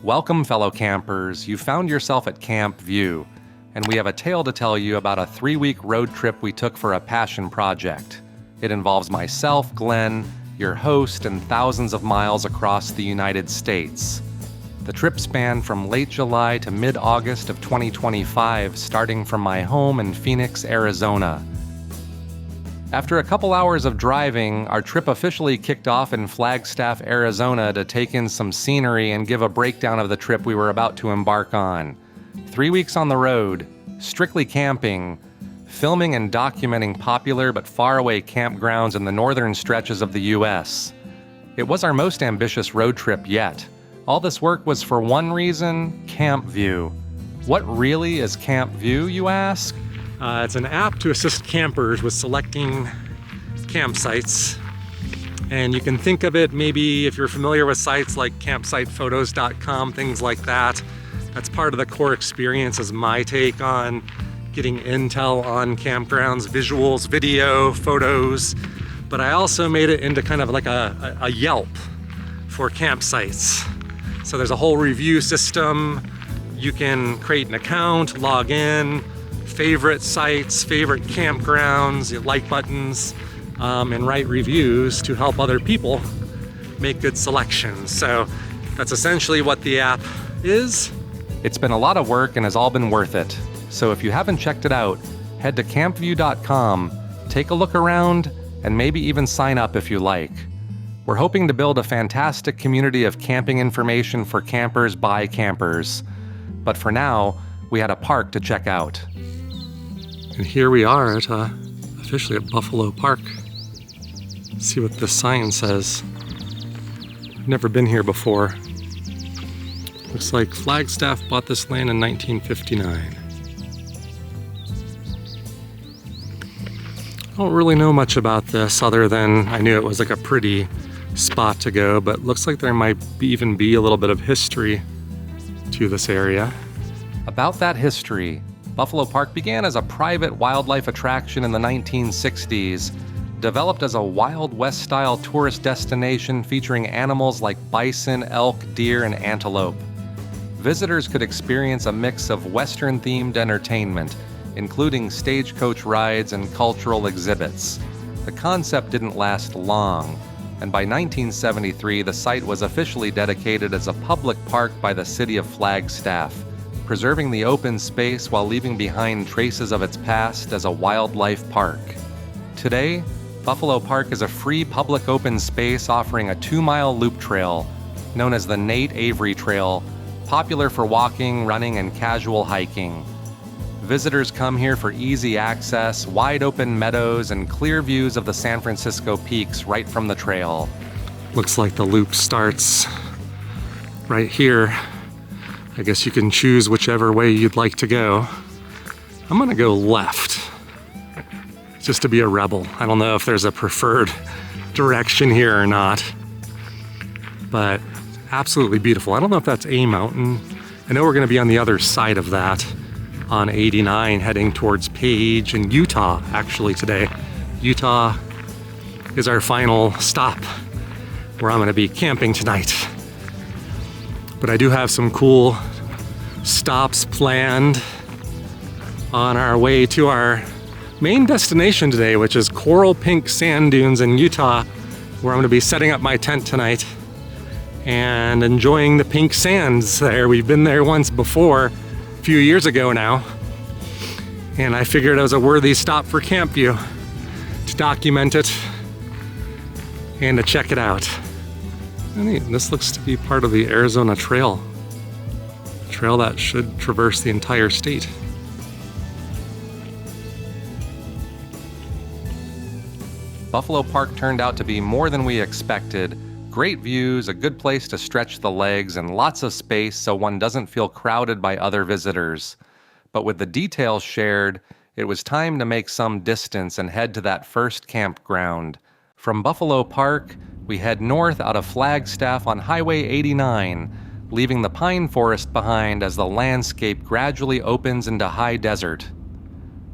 Welcome, fellow campers. You found yourself at CampVue, and we have a tale to tell you about a 3-week road trip we took for a passion project. It involves myself, Glen, your host, and thousands of miles across the United States. The trip spanned from late July to mid-August of 2025, starting from my home in Phoenix, Arizona. After a couple hours of driving, our trip officially kicked off in Flagstaff, Arizona to take in some scenery and give a breakdown of the trip we were about to embark on. 3 weeks on the road, strictly camping, filming and documenting popular but faraway campgrounds in the northern stretches of the U.S. It was our most ambitious road trip yet. All this work was for one reason: CampVue. What really is CampVue, you ask? It's an app to assist campers with selecting campsites. And you can think of it maybe if you're familiar with sites like campsitephotos.com, things like that. That's part of the core experience, is my take on getting intel on campgrounds, visuals, video, photos. But I also made it into kind of like a Yelp for campsites. So there's a whole review system. You can create an account, log in, favorite sites, favorite campgrounds, like buttons, and write reviews to help other people make good selections. So that's essentially what the app is. It's been a lot of work and has all been worth it. So if you haven't checked it out, head to campvue.com, take a look around, and maybe even sign up if you like. We're hoping to build a fantastic community of camping information for campers by campers. But for now, we had a park to check out. And here we are at officially at Buffalo Park. Let's see what this sign says. I've never been here before. Looks like Flagstaff bought this land in 1959. I don't really know much about this other than I knew it was like a pretty spot to go, but looks like there might even be a little bit of history to this area. About that history, Buffalo Park began as a private wildlife attraction in the 1960s, developed as a Wild West-style tourist destination featuring animals like bison, elk, deer, and antelope. Visitors could experience a mix of Western-themed entertainment, including stagecoach rides and cultural exhibits. The concept didn't last long, and by 1973 the site was officially dedicated as a public park by the city of Flagstaff, preserving the open space while leaving behind traces of its past as a wildlife park. Today, Buffalo Park is a free public open space offering a 2-mile loop trail known as the Nate Avery Trail, popular for walking, running, and casual hiking. Visitors come here for easy access, wide open meadows, and clear views of the San Francisco peaks right from the trail. Looks like the loop starts right here. I guess you can choose whichever way you'd like to go. I'm gonna go left, just to be a rebel. I don't know if there's a preferred direction here or not, but absolutely beautiful. I don't know if that's a mountain. I know we're gonna be on the other side of that on 89 heading towards Page and Utah actually today. Utah is our final stop where I'm gonna be camping tonight. But I do have some cool stops planned on our way to our main destination today, which is coral pink sand dunes in Utah, where I'm gonna be setting up my tent tonight and enjoying the pink sands there. We've been there once before, a few years ago now, and I figured it was a worthy stop for CampVue to document it and to check it out. This looks to be part of the Arizona Trail. A trail that should traverse the entire state. Buffalo Park turned out to be more than we expected. Great views, a good place to stretch the legs, and lots of space so one doesn't feel crowded by other visitors. But with the details shared, it was time to make some distance and head to that first campground. From Buffalo Park, we head north out of Flagstaff on Highway 89, leaving the pine forest behind as the landscape gradually opens into high desert.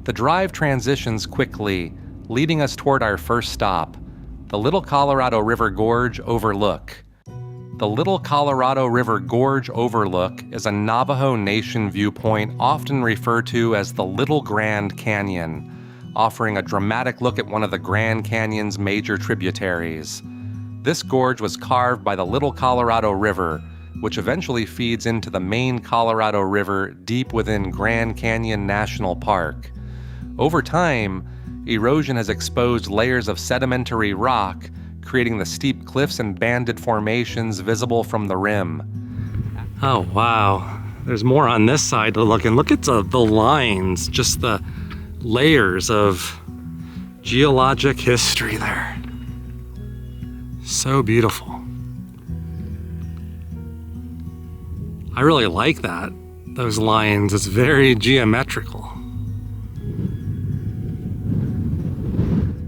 The drive transitions quickly, leading us toward our first stop, the Little Colorado Gorge Overlook. The The Little Colorado River Gorge Overlook is a Navajo Nation viewpoint often referred to as the Little Grand Canyon, offering a dramatic look at one of the Grand Canyon's major tributaries. This gorge was carved by the Little Colorado River, which eventually feeds into the main Colorado River deep within Grand Canyon National Park. Over time, erosion has exposed layers of sedimentary rock, creating the steep cliffs and banded formations visible from the rim. Oh, wow. There's more on this side to look, and look at the lines, just the layers of geologic history there. So beautiful. I really like that, those lines. It's very geometrical.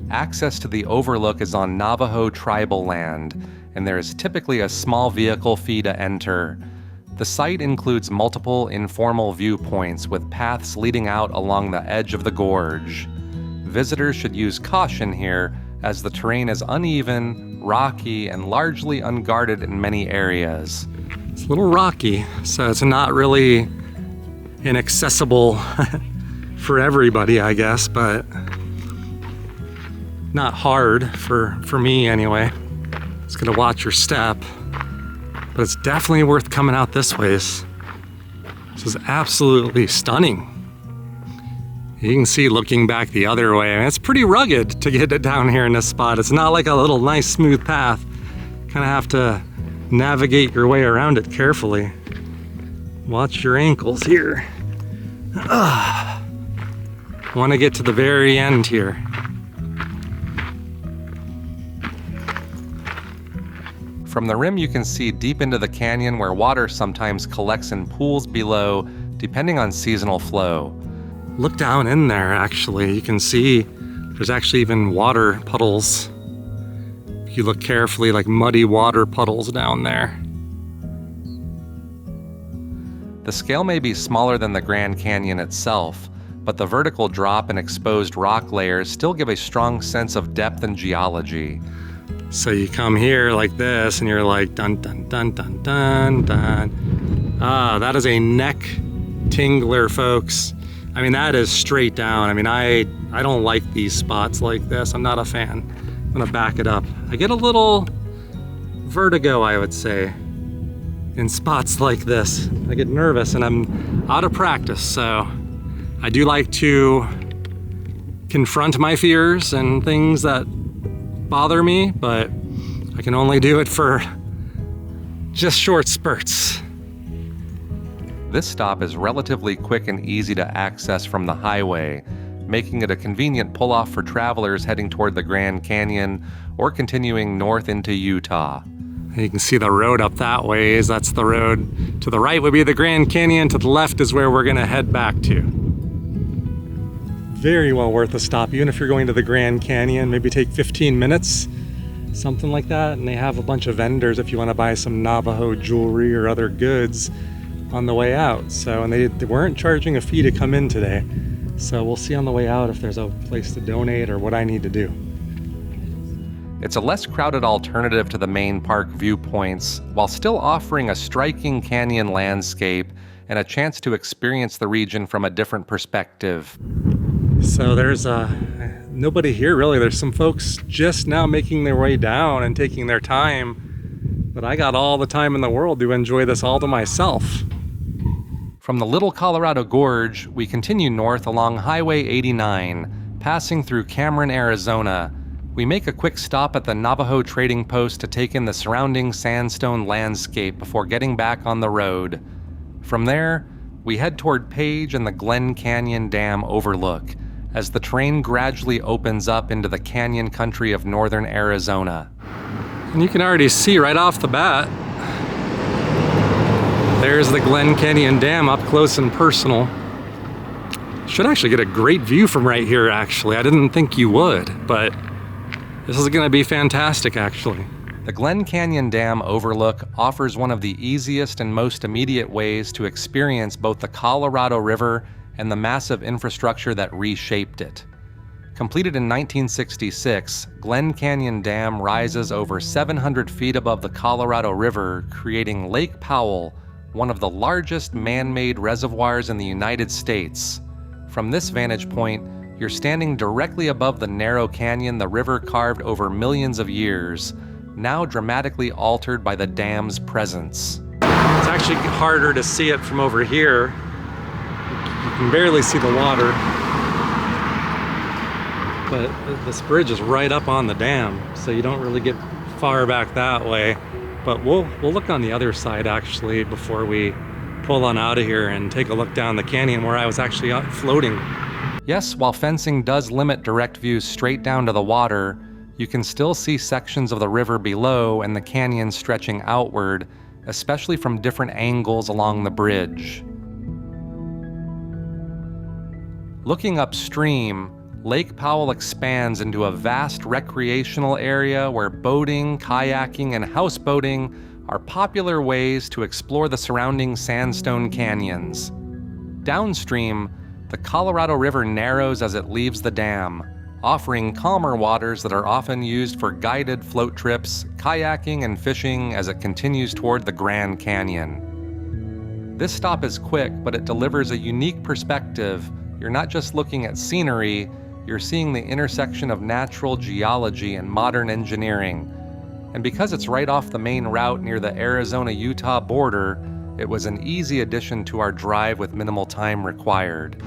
Access to the overlook is on Navajo tribal land, and there is typically a small vehicle fee to enter. The site includes multiple informal viewpoints with paths leading out along the edge of the gorge. Visitors should use caution here, as the terrain is uneven, rocky, and largely unguarded in many areas. It's a little rocky, so it's not really inaccessible for everybody, I guess, but not hard for me anyway. It's gonna watch your step, but it's definitely worth coming out this ways. This is absolutely stunning. You can see looking back the other way, and it's pretty rugged to get it down here in this spot. It's not like a little nice smooth path. Kind of have to navigate your way around it carefully. Watch your ankles here. Want to get to the very end here. From the rim, you can see deep into the canyon where water sometimes collects in pools below, depending on seasonal flow. Look down in there, actually. You can see there's actually even water puddles. If you look carefully, like muddy water puddles down there. The scale may be smaller than the Grand Canyon itself, but the vertical drop and exposed rock layers still give a strong sense of depth and geology. So you come here like this, and you're like, dun, dun, dun, dun, dun, dun. Ah, that is a neck tingler, folks. I mean, that is straight down. I mean, I don't like these spots like this. I'm not a fan. I'm gonna back it up. I get a little vertigo, I would say, in spots like this. I get nervous, and I'm out of practice, so I do like to confront my fears and things that bother me, but I can only do it for just short spurts. This stop is relatively quick and easy to access from the highway, making it a convenient pull-off for travelers heading toward the Grand Canyon or continuing north into Utah. You can see the road up that way. That's the road. To the right would be the Grand Canyon. To the left is where we're gonna head back to. Very well worth a stop, even if you're going to the Grand Canyon. Maybe take 15 minutes, something like that. And they have a bunch of vendors if you want to buy some Navajo jewelry or other goods on the way out. So, and they weren't charging a fee to come in today. So we'll see on the way out if there's a place to donate or what I need to do. It's a less crowded alternative to the main park viewpoints, while still offering a striking canyon landscape and a chance to experience the region from a different perspective. So there's nobody here really. There's some folks just now making their way down and taking their time, but I got all the time in the world to enjoy this all to myself. From the Little Colorado Gorge, we continue north along Highway 89, passing through Cameron, Arizona. We make a quick stop at the Navajo trading post to take in the surrounding sandstone landscape before getting back on the road. From there, we head toward Page and the Glen Canyon Dam Overlook, as the terrain gradually opens up into the canyon country of northern Arizona. And you can already see right off the bat, there's the Glen Canyon Dam up close and personal. Should actually get a great view from right here, actually. I didn't think you would, but this is gonna be fantastic, actually. The Glen Canyon Dam Overlook offers one of the easiest and most immediate ways to experience both the Colorado River and the massive infrastructure that reshaped it. Completed in 1966, Glen Canyon Dam rises over 700 feet above the Colorado River, creating Lake Powell, one of the largest man-made reservoirs in the United States. From this vantage point, you're standing directly above the narrow canyon the river carved over millions of years, now dramatically altered by the dam's presence. It's actually harder to see it from over here. You can barely see the water. But this bridge is right up on the dam, so you don't really get far back that way. But we'll look on the other side actually before we pull on out of here and take a look down the canyon where I was actually out floating. Yes, while fencing does limit direct views straight down to the water, you can still see sections of the river below and the canyon stretching outward, especially from different angles along the bridge. Looking upstream, Lake Powell expands into a vast recreational area where boating, kayaking, and houseboating are popular ways to explore the surrounding sandstone canyons. Downstream, the Colorado River narrows as it leaves the dam, offering calmer waters that are often used for guided float trips, kayaking, and fishing as it continues toward the Grand Canyon. This stop is quick, but it delivers a unique perspective. You're not just looking at scenery, you're seeing the intersection of natural geology and modern engineering. And because it's right off the main route near the Arizona-Utah border, it was an easy addition to our drive with minimal time required.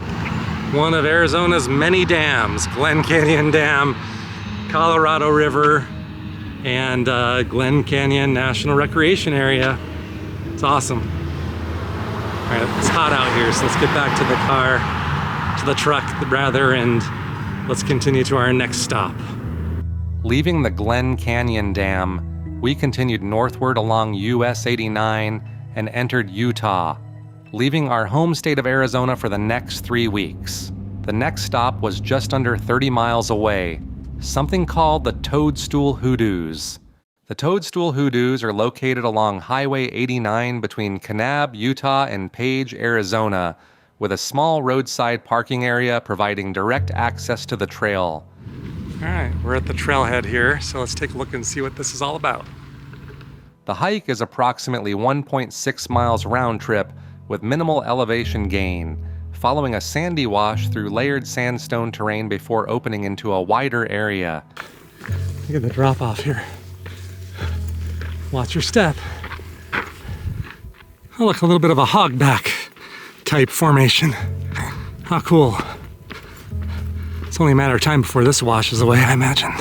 One of Arizona's many dams, Glen Canyon Dam, Colorado River, and Glen Canyon National Recreation Area. It's awesome. All right, it's hot out here, so let's get back to the car, to the truck rather, and let's continue to our next stop. Leaving the Glen Canyon Dam, we continued northward along US 89 and entered Utah, leaving our home state of Arizona for the next 3 weeks. The next stop was just under 30 miles away, something called the Toadstool Hoodoos. The Toadstool Hoodoos are located along Highway 89 between Kanab, Utah and Page, Arizona, with a small roadside parking area providing direct access to the trail. All right, we're at the trailhead here, so let's take a look and see what this is all about. The hike is approximately 1.6 miles round trip with minimal elevation gain, following a sandy wash through layered sandstone terrain before opening into a wider area. Look at the drop off here. Watch your step. Oh, look, a little bit of a hogback type formation. How cool. It's only a matter of time before this washes away, I imagine.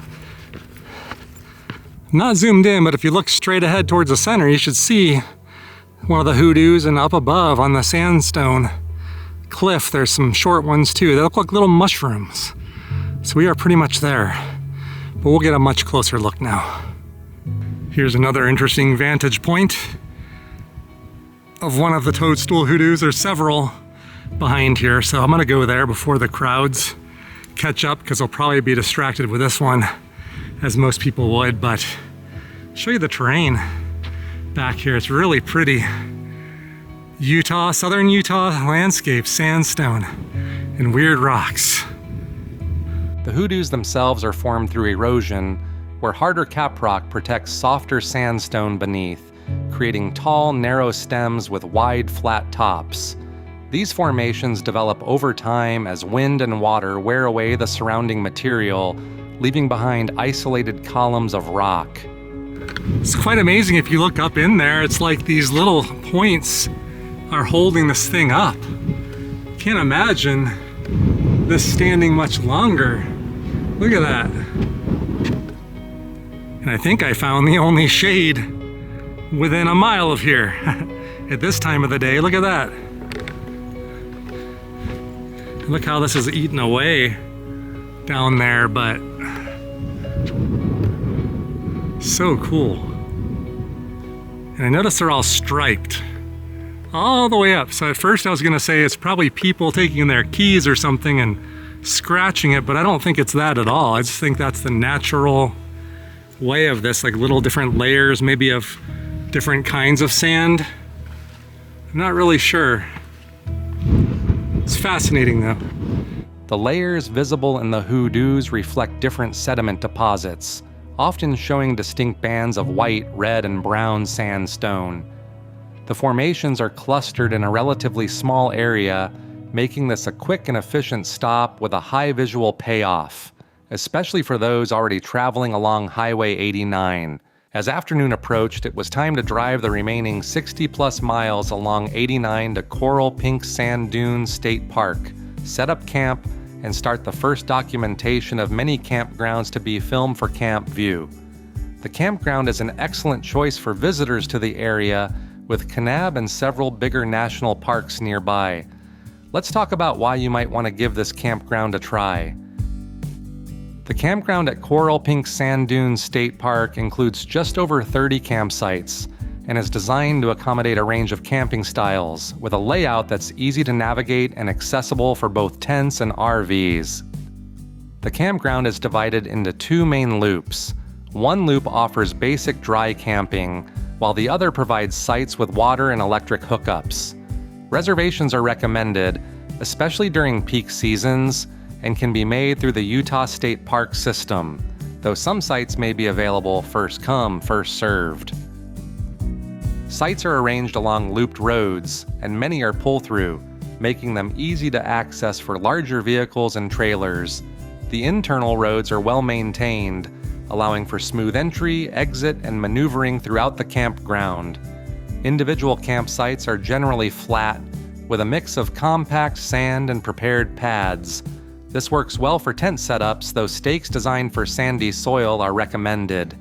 Not zoomed in, but if you look straight ahead towards the center, you should see one of the hoodoos, and up above on the sandstone cliff, there's some short ones too. They look like little mushrooms. So we are pretty much there, but we'll get a much closer look now. Here's another interesting vantage point of one of the Toadstool Hoodoos. There's several behind here, so I'm gonna go there before the crowds catch up, because I'll probably be distracted with this one, as most people would, but I'll show you the terrain back here. It's really pretty. Utah, southern Utah landscape, sandstone and weird rocks. The hoodoos themselves are formed through erosion, where harder caprock protects softer sandstone beneath, creating tall, narrow stems with wide, flat tops. These formations develop over time as wind and water wear away the surrounding material, leaving behind isolated columns of rock. It's quite amazing if you look up in there. It's like these little points are holding this thing up. Can't imagine this standing much longer. Look at that. And I think I found the only shade within a mile of here at this time of the day. Look at that. Look how this is eaten away down there, but so cool. And I notice they're all striped all the way up. So at first I was gonna say it's probably people taking their keys or something and scratching it, but I don't think it's that at all. I just think that's the natural way of this, like little different layers, maybe of different kinds of sand. I'm not really sure. It's fascinating though. The layers visible in the hoodoos reflect different sediment deposits, often showing distinct bands of white, red, and brown sandstone. The formations are clustered in a relatively small area, making this a quick and efficient stop with a high visual payoff, especially for those already traveling along Highway 89. As afternoon approached, it was time to drive the remaining 60-plus miles along 89 to Coral Pink Sand Dunes State Park, set up camp, and start the first documentation of many campgrounds to be filmed for CampVue. The campground is an excellent choice for visitors to the area, with Kanab and several bigger national parks nearby. Let's talk about why you might want to give this campground a try. The campground at Coral Pink Sand Dunes State Park includes just over 30 campsites and is designed to accommodate a range of camping styles with a layout that's easy to navigate and accessible for both tents and RVs. The campground is divided into two main loops. One loop offers basic dry camping, while the other provides sites with water and electric hookups. Reservations are recommended, especially during peak seasons, and can be made through the Utah State Park system, though some sites may be available first come, first served. Sites are arranged along looped roads, and many are pull-through, making them easy to access for larger vehicles and trailers. The internal roads are well maintained, allowing for smooth entry, exit, and maneuvering throughout the campground. Individual campsites are generally flat, with a mix of compact sand and prepared pads. This works well for tent setups, though stakes designed for sandy soil are recommended.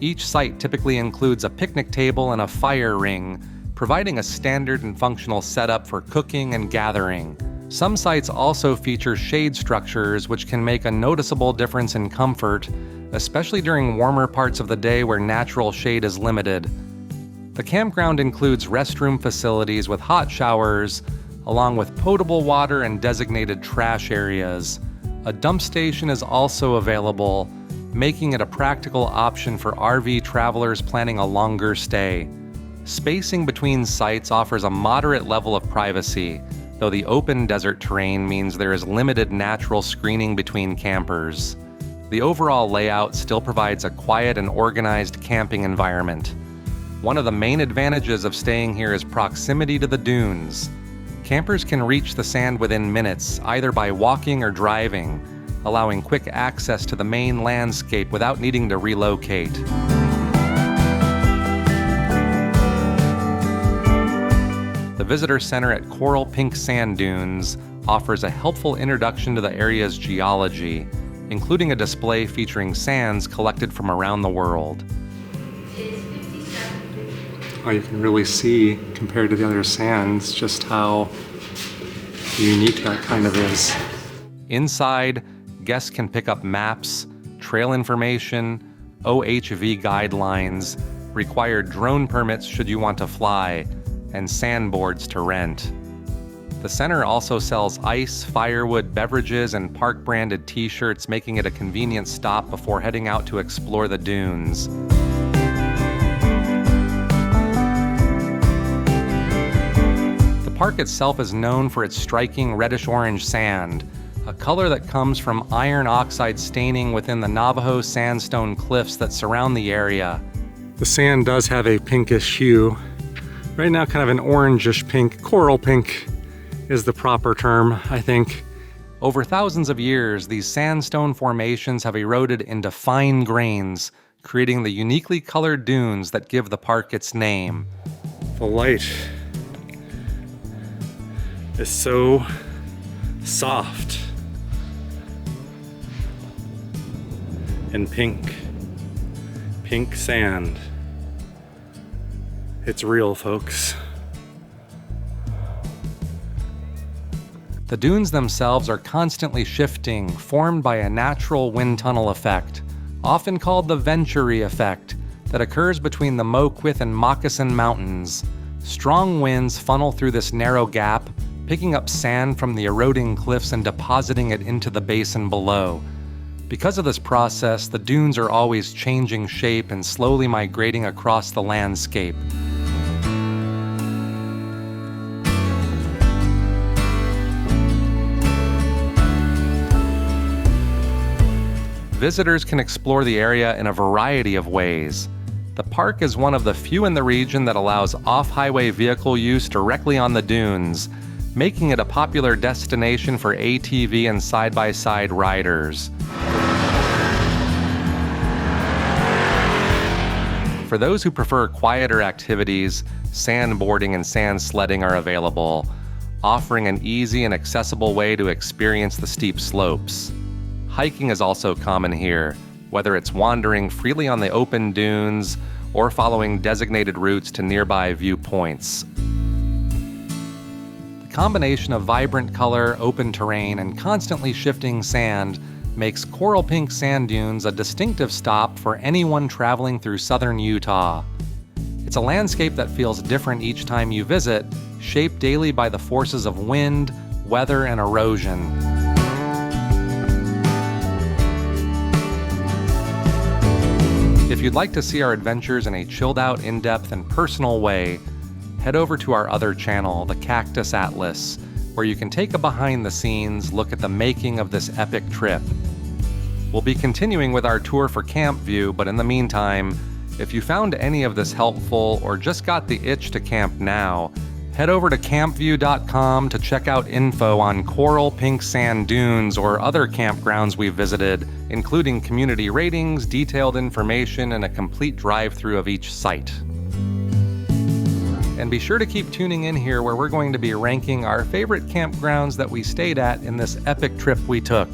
Each site typically includes a picnic table and a fire ring, providing a standard and functional setup for cooking and gathering. Some sites also feature shade structures, which can make a noticeable difference in comfort, especially during warmer parts of the day where natural shade is limited. The campground includes restroom facilities with hot showers, along with potable water and designated trash areas. A dump station is also available, making it a practical option for RV travelers planning a longer stay. Spacing between sites offers a moderate level of privacy, though the open desert terrain means there is limited natural screening between campers. The overall layout still provides a quiet and organized camping environment. One of the main advantages of staying here is proximity to the dunes. Campers can reach the sand within minutes, either by walking or driving, allowing quick access to the main landscape without needing to relocate. The Visitor Center at Coral Pink Sand Dunes offers a helpful introduction to the area's geology, including a display featuring sands collected from around the world. Oh, you can really see, compared to the other sands, just how unique that kind of is. Inside, guests can pick up maps, trail information, OHV guidelines, required drone permits should you want to fly, and sandboards to rent. The center also sells ice, firewood, beverages, and park-branded t-shirts, making it a convenient stop before heading out to explore the dunes. The park itself is known for its striking reddish-orange sand, a color that comes from iron oxide staining within the Navajo sandstone cliffs that surround the area. The sand does have a pinkish hue. Right now, kind of an orangish pink. Coral pink is the proper term, I think. Over thousands of years, these sandstone formations have eroded into fine grains, creating the uniquely colored dunes that give the park its name. The light is so soft and pink sand. It's real, folks. The dunes themselves are constantly shifting, formed by a natural wind tunnel effect, often called the Venturi effect, that occurs between the Moquith and Moccasin Mountains. Strong winds funnel through this narrow gap, picking up sand from the eroding cliffs and depositing it into the basin below. Because of this process, the dunes are always changing shape and slowly migrating across the landscape. Visitors can explore the area in a variety of ways. The park is one of the few in the region that allows off-highway vehicle use directly on the dunes, making it a popular destination for ATV and side-by-side riders. For those who prefer quieter activities, sandboarding and sand sledding are available, offering an easy and accessible way to experience the steep slopes. Hiking is also common here, whether it's wandering freely on the open dunes or following designated routes to nearby viewpoints. The combination of vibrant color, open terrain, and constantly shifting sand makes coral pink sand dunes a distinctive stop for anyone traveling through southern Utah. It's a landscape that feels different each time you visit, shaped daily by the forces of wind, weather, and erosion. If you'd like to see our adventures in a chilled-out, in-depth, and personal way, head over to our other channel, the Cactus Atlas, where you can take a behind-the-scenes look at the making of this epic trip. We'll be continuing with our tour for CampVue, but in the meantime, if you found any of this helpful or just got the itch to camp now, head over to campvue.com to check out info on coral pink sand dunes or other campgrounds we've visited, including community ratings, detailed information, and a complete drive-through of each site. And be sure to keep tuning in here where we're going to be ranking our favorite campgrounds that we stayed at in this epic trip we took.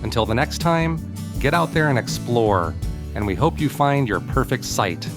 Until the next time, get out there and explore, and we hope you find your perfect site.